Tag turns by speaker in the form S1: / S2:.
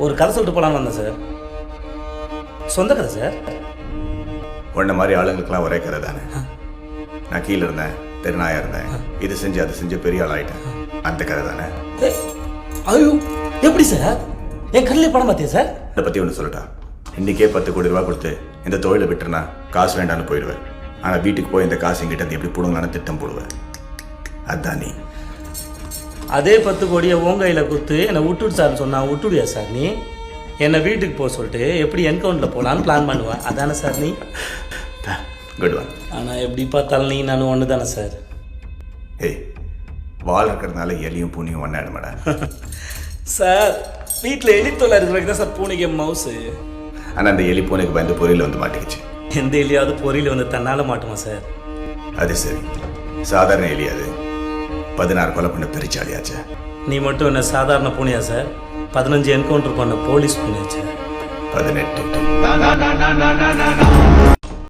S1: ஒரு கதை சொல்லிட்டு போகலான்னு வந்தேன் சார். சொந்த கதை சார்.
S2: உன்ன மாதிரி ஆளுங்களுக்கெல்லாம் ஒரே கதை தானே. நான் கீழே இருந்தேன், தெருநாயா இருந்தேன், இது செஞ்சு அது செஞ்சு பெரிய ஆள் ஆகிட்டேன், அந்த கதை தானே.
S1: ஐயோ எப்படி சார்? என் கண்ணிலே படம் பார்த்தியா சார்?
S2: இதை பற்றி ஒன்று சொல்லட்டா. இன்றைக்கே 10 கோடி ரூபா கொடுத்து இந்த தொழிலை விட்டுருனா காசு வேண்டான்னு போயிடுவேன். ஆனால் வீட்டுக்கு போய் இந்த காசு எங்கிட்ட எப்படி பிடுங்கலான்னு திட்டம் போடுவேன். அதுதான் நீ.
S1: அதே 10 கோடியை உன் கையில் கொடுத்து என்னை விட்டுடு சார்னு சொன்னா விட்டுடுயா சார் நீ? என்னை வீட்டுக்கு போக சொல்லிட்டு எப்படி என்கவுண்டில் போகலான்னு பிளான் பண்ணுவேன். அதானே சார் நீ?
S2: Good one.
S1: ஆனால் எப்படி பார்த்தாலும் நீ நானும் ஒன்று தானே சார்?
S2: ஏய், வால் இருக்கிறதுனால எலியும் பூனியும் ஒன்றாயிடுமாடா.
S1: சார் வீட்டில் எலித்தொலை இருக்கிறதுக்கு தான் சார் பூனைக்கு மவுசு.
S2: ஆனால் அந்த எலி பூனைக்கு பயந்து பொரியல் வந்து மாட்டிக்கிச்சு.
S1: எந்த எலியாவது பொரியல் வந்து தன்னால் மாட்டுமா சார்?
S2: அது சரி, சாதாரண எலி அது 16 கொலை பண்ண பெருச்சாலியாச்சு.
S1: நீ மட்டும் என்ன சாதாரண பூனையா சார்? 15 என்கவுண்டர் பண்ண போலீஸ் பூனையாச்சு.
S2: 18.